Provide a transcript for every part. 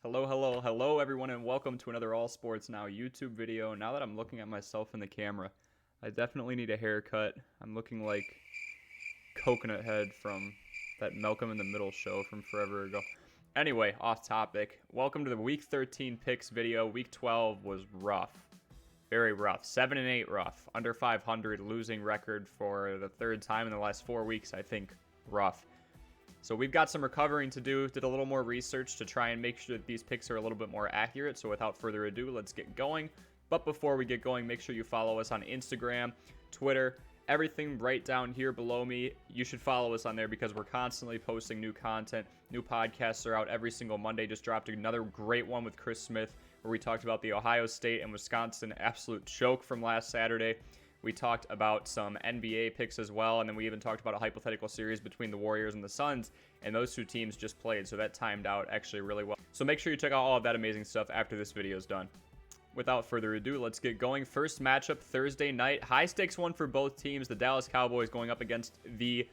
Hello everyone, and welcome to another All Sports Now YouTube video. Now that I'm looking at myself in the camera, I definitely need a haircut. I'm looking like Coconut Head from that Malcolm in the Middle show from forever ago. Anyway, off topic. Welcome to the Week 13 picks video. Week 12 was rough. Very rough. 7-8 rough. Under 500 losing record for the third time in the last 4 weeks, I think. Rough. So we've got some recovering to do. Did a little more research to try and make sure that these picks are a little bit more accurate. So without further ado, let's get going. But before we get going, make sure you follow us on Instagram, Twitter, everything right down here below me. You should follow us on there because we're constantly posting new content. New podcasts are out every single Monday. Just dropped another great one with Chris Smith where we talked about the Ohio State and Wisconsin absolute choke from last Saturday. We talked about some NBA picks as well, and then we even talked about a hypothetical series between the Warriors and the Suns, and those two teams just played, so that timed out actually really well. So make sure you check out all of that amazing stuff after this video is done. Without further ado, let's get going. First matchup Thursday night. High stakes one for both teams. The Dallas Cowboys going up against the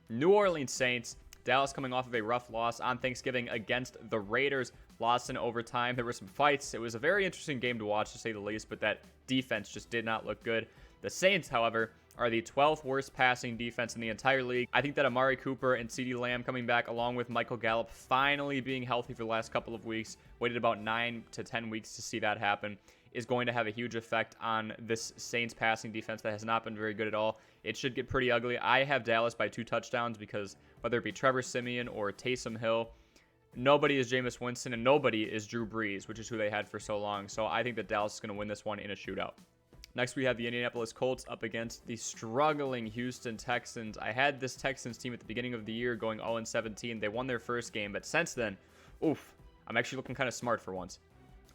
New Orleans Saints. Dallas coming off of a rough loss on Thanksgiving against the Raiders. Lost in overtime. There were some fights. It was a very interesting game to watch, to say the least, but that defense just did not look good. The Saints, however, are the 12th worst passing defense in the entire league. I think that Amari Cooper and CeeDee Lamb coming back along with Michael Gallup finally being healthy for the last couple of weeks, waited about 9 to 10 weeks to see that happen, is going to have a huge effect on this Saints passing defense that has not been very good at all. It should get pretty ugly. I have Dallas by 2 touchdowns because whether it be Trevor Siemian or Taysom Hill, nobody is Jameis Winston and nobody is Drew Brees, which is who they had for so long. So I think that Dallas is going to win this one in a shootout. Next, we have the Indianapolis Colts up against the struggling Houston Texans. I had this Texans team at the beginning of the year going 0-17. They won their first game, but since then, I'm actually looking kind of smart for once.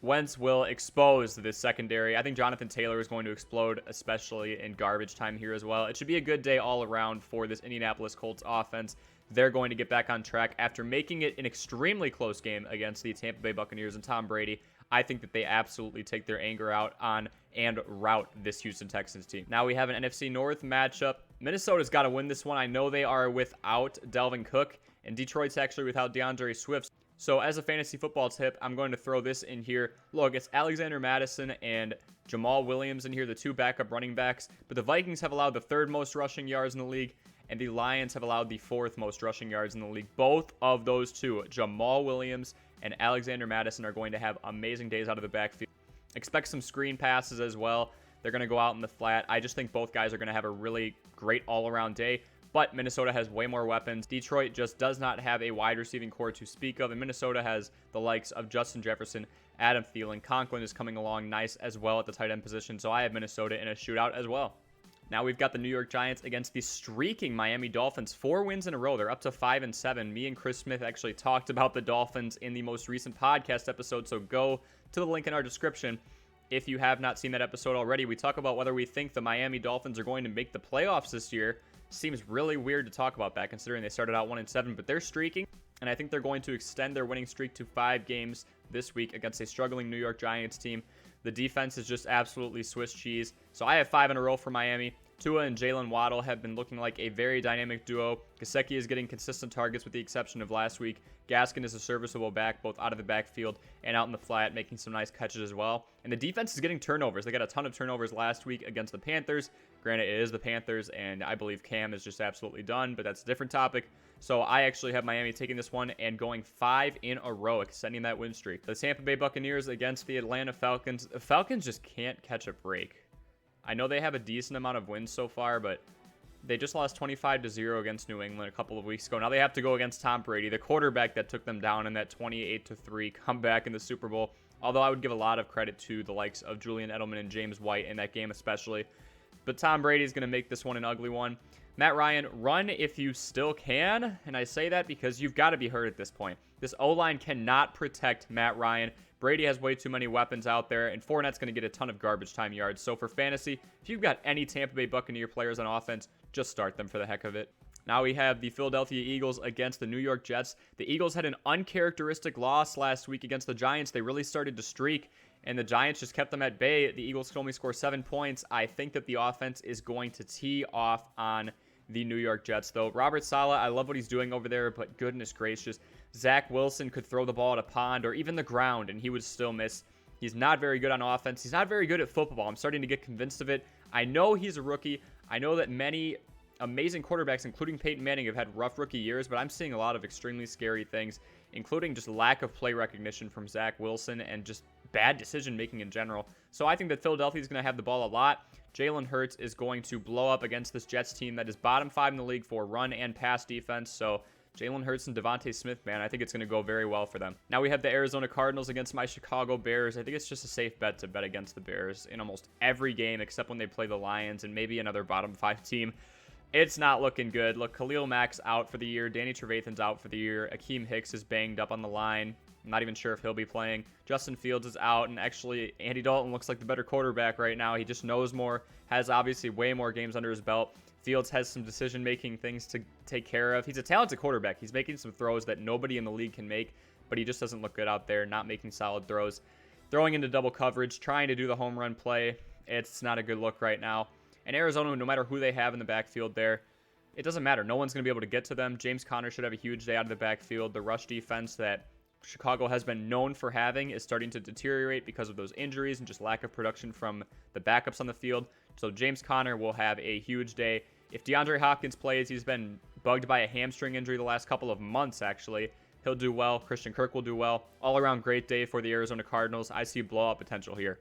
Wentz will expose this secondary. I think Jonathan Taylor is going to explode, especially in garbage time here as well. It should be a good day all around for this Indianapolis Colts offense. They're going to get back on track after making it an extremely close game against the Tampa Bay Buccaneers and Tom Brady. I think that they absolutely take their anger out on and rout this Houston Texans team. Now we have an NFC North matchup. Minnesota's got to win this one. I know they are without Dalvin Cook, and Detroit's actually without DeAndre Swift. So as a fantasy football tip, I'm going to throw this in here. Look, it's Alexander Mattison and Jamal Williams in here, the 2 backup running backs. But the Vikings have allowed the 3rd most rushing yards in the league, and the Lions have allowed the 4th most rushing yards in the league. Both of those two, Jamal Williams and Alexander Mattison, are going to have amazing days out of the backfield. Expect some screen passes as well. They're going to go out in the flat. I just think both guys are going to have a really great all-around day. But Minnesota has way more weapons. Detroit just does not have a wide receiving core to speak of. And Minnesota has the likes of Justin Jefferson, Adam Thielen. Conklin is coming along nice as well at the tight end position. So I have Minnesota in a shootout as well. Now we've got the New York Giants against the streaking Miami Dolphins. 4 wins in a row. They're up to 5-7. Me and Chris Smith actually talked about the Dolphins in the most recent podcast episode. So go to the link in our description. If you have not seen that episode already, we talk about whether we think the Miami Dolphins are going to make the playoffs this year. Seems really weird to talk about that considering they started out 1-7, but they're streaking, and I think they're going to extend their winning streak to 5 games this week against a struggling New York Giants team. The defense is just absolutely Swiss cheese, so I have 5 in a row for Miami. Tua and Jalen Waddle have been looking like a very dynamic duo. Gesicki is getting consistent targets with the exception of last week. Gaskin is a serviceable back, both out of the backfield and out in the flat, making some nice catches as well. And the defense is getting turnovers. They got a ton of turnovers last week against the Panthers. Granted, it is the Panthers, and I believe Cam is just absolutely done, but that's a different topic. So I actually have Miami taking this one and going 5 in a row, extending that win streak. The Tampa Bay Buccaneers against the Atlanta Falcons. The Falcons just can't catch a break. I know they have a decent amount of wins so far, but they just lost 25-0 against New England a couple of weeks ago. Now they have to go against Tom Brady, the quarterback that took them down in that 28-3 comeback in the Super Bowl. Although I would give a lot of credit to the likes of Julian Edelman and James White in that game especially. But Tom Brady is going to make this one an ugly one. Matt Ryan, run if you still can. And I say that because you've got to be hurt at this point. This O-line cannot protect Matt Ryan. Brady has way too many weapons out there, and Fournette's going to get a ton of garbage time yards. So for fantasy, if you've got any Tampa Bay Buccaneer players on offense, just start them for the heck of it. Now we have the Philadelphia Eagles against the New York Jets. The Eagles had an uncharacteristic loss last week against the Giants. They really started to streak, and the Giants just kept them at bay. The Eagles could only score 7 points. I think that the offense is going to tee off on the New York Jets, though. Robert Saleh, I love what he's doing over there, but goodness gracious, Zach Wilson could throw the ball at a pond or even the ground, and he would still miss. He's not very good on offense. He's not very good at football. I'm starting to get convinced of it. I know he's a rookie. I know that many amazing quarterbacks, including Peyton Manning, have had rough rookie years, but I'm seeing a lot of extremely scary things, including just lack of play recognition from Zach Wilson and just bad decision-making in general. So I think that Philadelphia is going to have the ball a lot. Jalen Hurts is going to blow up against this Jets team that is bottom 5 in the league for run and pass defense. So Jalen Hurts and Devontae Smith, man, I think it's going to go very well for them. Now we have the Arizona Cardinals against my Chicago Bears. I think it's just a safe bet to bet against the Bears in almost every game except when they play the Lions and maybe another bottom 5 team. It's not looking good. Look, Khalil Mack's out for the year. Danny Trevathan's out for the year. Akeem Hicks is banged up on the line. I'm not even sure if he'll be playing. Justin Fields is out, and actually Andy Dalton looks like the better quarterback right now. He just knows more, has obviously way more games under his belt. Fields has some decision-making things to take care of. He's a talented quarterback. He's making some throws that nobody in the league can make, but he just doesn't look good out there, not making solid throws. Throwing into double coverage, trying to do the home run play. It's not a good look right now. And Arizona, no matter who they have in the backfield there, it doesn't matter. No one's going to be able to get to them. James Conner should have a huge day out of the backfield. The rush defense that Chicago has been known for having is starting to deteriorate because of those injuries and just lack of production from the backups on the field. So James Conner will have a huge day. If DeAndre Hopkins plays, he's been bugged by a hamstring injury the last couple of months, actually. He'll do well. Christian Kirk will do well. All-around great day for the Arizona Cardinals. I see blowout potential here.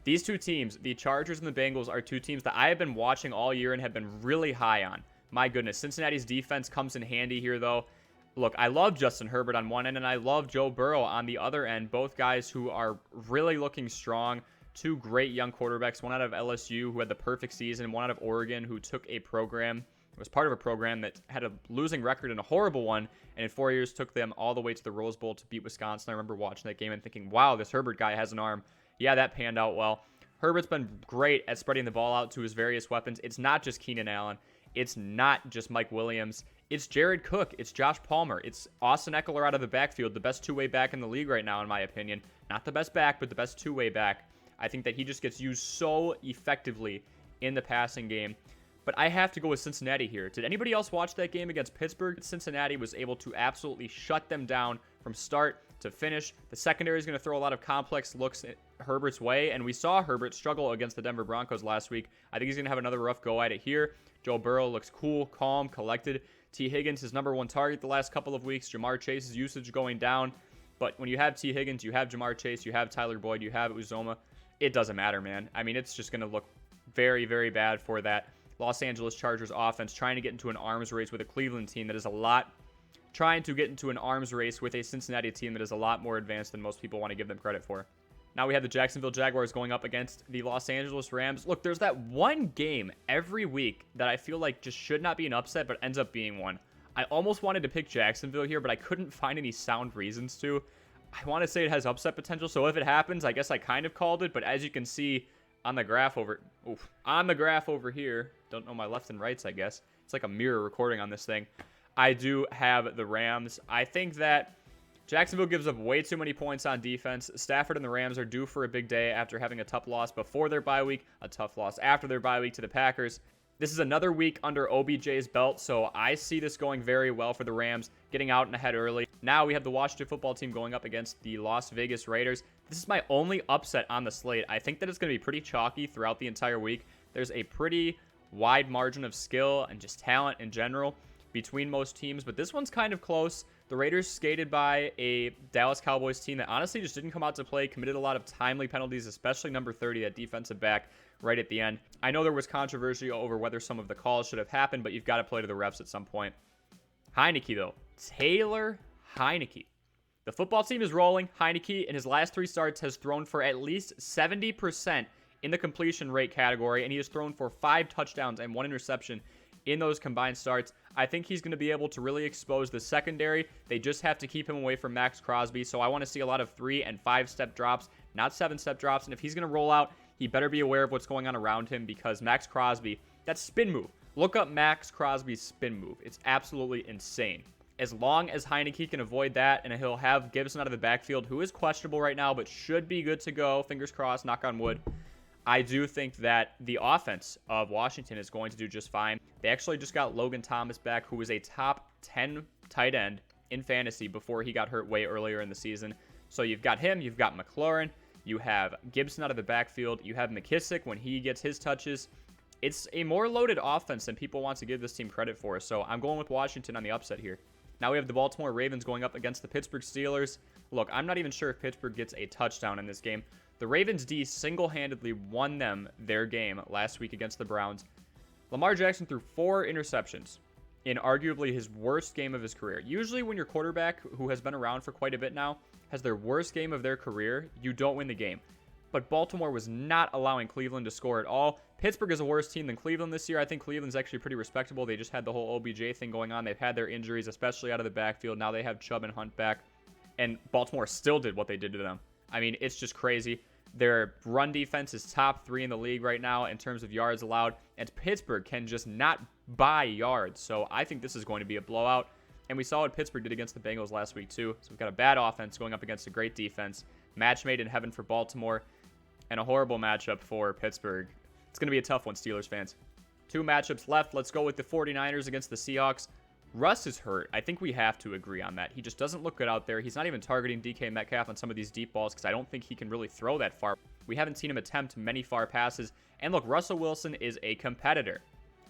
These two teams, the Chargers and the Bengals, are two teams that I have been watching all year and have been really high on. My goodness, Cincinnati's defense comes in handy here, though. Look, I love Justin Herbert on one end, and I love Joe Burrow on the other end. Both guys who are really looking strong. Two great young quarterbacks, one out of LSU who had the perfect season, one out of Oregon who took a program, was part of a program that had a losing record and a horrible one, and in 4 years took them all the way to the Rose Bowl to beat Wisconsin. I remember watching that game and thinking, wow, this Herbert guy has an arm. Yeah, that panned out well. Herbert's been great at spreading the ball out to his various weapons. It's not just Keenan Allen. It's not just Mike Williams. It's Jared Cook. It's Josh Palmer. It's Austin Eckler out of the backfield, the best two-way back in the league right now, in my opinion. Not the best back, but the best two-way back. I think that he just gets used so effectively in the passing game. But I have to go with Cincinnati here. Did anybody else watch that game against Pittsburgh? Cincinnati was able to absolutely shut them down from start to finish. The secondary is going to throw a lot of complex looks Herbert's way, and we saw Herbert struggle against the Denver Broncos last week. I think he's going to have another rough go at it here. Joe Burrow looks cool, calm, collected. T. Higgins, his number one target the last couple of weeks. Jamar Chase's usage going down. But when you have T. Higgins, you have Jamar Chase, you have Tyler Boyd, you have Uzoma. It doesn't matter, man. I mean, it's just going to look very, very bad for that Los Angeles Chargers offense trying to get into an arms race with a Cleveland team that is trying to get into an arms race with a Cincinnati team that is a lot more advanced than most people want to give them credit for. Now we have the Jacksonville Jaguars going up against the Los Angeles Rams. Look, there's that one game every week that I feel like just should not be an upset, but ends up being one. I almost wanted to pick Jacksonville here, but I couldn't find any sound reasons to. I want to say it has upset potential, so if it happens, I guess I kind of called it, but as you can see on the graph over here, don't know my left and rights, I guess. It's like a mirror recording on this thing. I do have the Rams. I think that Jacksonville gives up way too many points on defense. Stafford and the Rams are due for a big day after having a tough loss before their bye week, a tough loss after their bye week to the Packers. This is another week under OBJ's belt, so I see this going very well for the Rams, getting out and ahead early. Now we have the Washington football team going up against the Las Vegas Raiders. This is my only upset on the slate. I think that it's going to be pretty chalky throughout the entire week. There's a pretty wide margin of skill and just talent in general between most teams, but this one's kind of close. The Raiders skated by a Dallas Cowboys team that honestly just didn't come out to play, committed a lot of timely penalties, especially number 30 at defensive back right at the end. I know there was controversy over whether some of the calls should have happened, but you've got to play to the refs at some point. Heineke, though. Taylor Heineke. The football team is rolling. Heineke, in his last 3 starts, has thrown for at least 70% in the completion rate category, and he has thrown for 5 touchdowns and 1 interception in those combined starts. I think he's going to be able to really expose the secondary. They just have to keep him away from Max Crosby, so I want to see a lot of 3 and 5-step drops, not 7-step drops, and if he's going to roll out, he better be aware of what's going on around him because Max Crosby, that spin move, look up Max Crosby's spin move. It's absolutely insane. As long as Heineke can avoid that, and he'll have Gibson out of the backfield, who is questionable right now, but should be good to go, fingers crossed, knock on wood, I do think that the offense of Washington is going to do just fine. They actually just got Logan Thomas back, who was a top 10 tight end in fantasy before he got hurt way earlier in the season. So you've got him, you've got McLaurin, you have Gibson out of the backfield, you have McKissick when he gets his touches. It's a more loaded offense than people want to give this team credit for, so I'm going with Washington on the upset here. Now we have the Baltimore Ravens going up against the Pittsburgh Steelers. Look, I'm not even sure if Pittsburgh gets a touchdown in this game. The Ravens D single-handedly won them their game last week against the Browns. Lamar Jackson threw 4 interceptions in arguably his worst game of his career. Usually when your quarterback, who has been around for quite a bit now, has their worst game of their career, you don't win the game. But Baltimore was not allowing Cleveland to score at all. Pittsburgh is a worse team than Cleveland this year. I think Cleveland's actually pretty respectable. They just had the whole OBJ thing going on. They've had their injuries, especially out of the backfield. Now they have Chubb and Hunt back. And Baltimore still did what they did to them. I mean, it's just crazy. Their run defense is top 3 in the league right now in terms of yards allowed. And Pittsburgh can just not buy yards. So I think this is going to be a blowout. And we saw what Pittsburgh did against the Bengals last week too. So we've got a bad offense going up against a great defense. Match made in heaven for Baltimore. And a horrible matchup for Pittsburgh. It's going to be a tough one, Steelers fans. 2 matchups left. Let's go with the 49ers against the Seahawks. Russ is hurt. I think we have to agree on that. He just doesn't look good out there. He's not even targeting DK Metcalf on some of these deep balls because I don't think he can really throw that far. We haven't seen him attempt many far passes. And look, Russell Wilson is a competitor.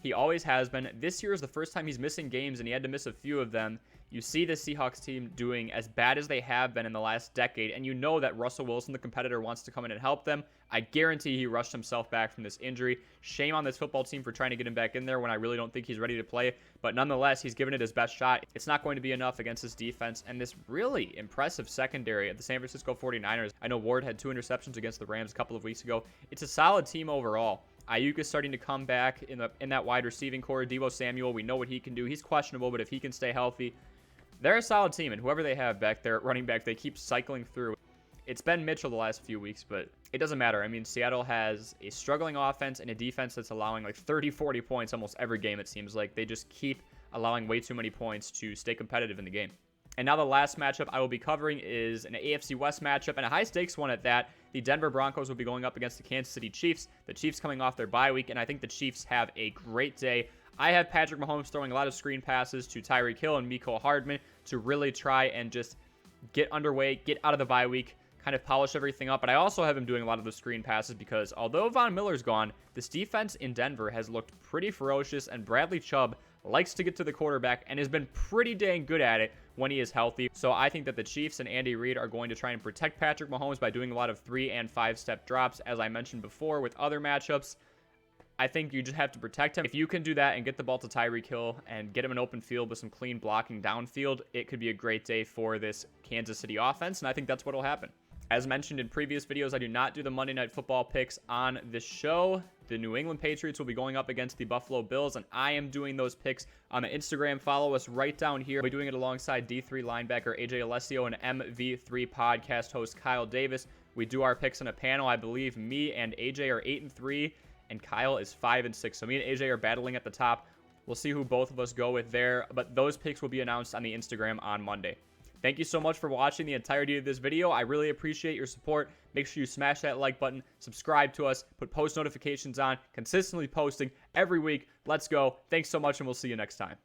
He always has been. This year is the first time he's missing games, and he had to miss a few of them. You see the Seahawks team doing as bad as they have been in the last decade, and you know that Russell Wilson, the competitor, wants to come in and help them. I guarantee he rushed himself back from this injury. Shame on this football team for trying to get him back in there when I really don't think he's ready to play. But nonetheless, he's given it his best shot. It's not going to be enough against this defense and this really impressive secondary of the San Francisco 49ers. I know Ward had 2 interceptions against the Rams a couple of weeks ago. It's a solid team overall. Ayuk is starting to come back in that wide receiving core. Deebo Samuel, we know what he can do. He's questionable, but if he can stay healthy, they're a solid team, and whoever they have back there at running back, they keep cycling through. It's been Mitchell the last few weeks, but it doesn't matter. I mean, Seattle has a struggling offense and a defense that's allowing like 30, 40 points almost every game, it seems like. They just keep allowing way too many points to stay competitive in the game. And now the last matchup I will be covering is an AFC West matchup, and a high-stakes one at that. The Denver Broncos will be going up against the Kansas City Chiefs. The Chiefs coming off their bye week, and I think the Chiefs have a great day. I have Patrick Mahomes throwing a lot of screen passes to Tyreek Hill and Mecole Hardman to really try and just get underway, get out of the bye week, kind of polish everything up. But I also have him doing a lot of the screen passes because although Von Miller's gone, this defense in Denver has looked pretty ferocious, and Bradley Chubb likes to get to the quarterback and has been pretty dang good at it when he is healthy. So I think that the Chiefs and Andy Reid are going to try and protect Patrick Mahomes by doing a lot of 3 and 5-step drops, as I mentioned before with other matchups. I think you just have to protect him. If you can do that and get the ball to Tyreek Hill and get him an open field with some clean blocking downfield, it could be a great day for this Kansas City offense, and I think that's what will happen. As mentioned in previous videos, I do not do the Monday Night Football picks on this show. The New England Patriots will be going up against the Buffalo Bills, and I am doing those picks on the Instagram. Follow us right down here. We'll be doing it alongside D3 linebacker AJ Alessio and MV3 podcast host Kyle Davis. We do our picks on a panel. I believe me and AJ are 8-3, and Kyle is 5-6. So me and AJ are battling at the top. We'll see who both of us go with there, but those picks will be announced on the Instagram on Monday. Thank you so much for watching the entirety of this video. I really appreciate your support. Make sure you smash that like button, subscribe to us, put post notifications on, consistently posting every week. Let's go. Thanks so much, and we'll see you next time.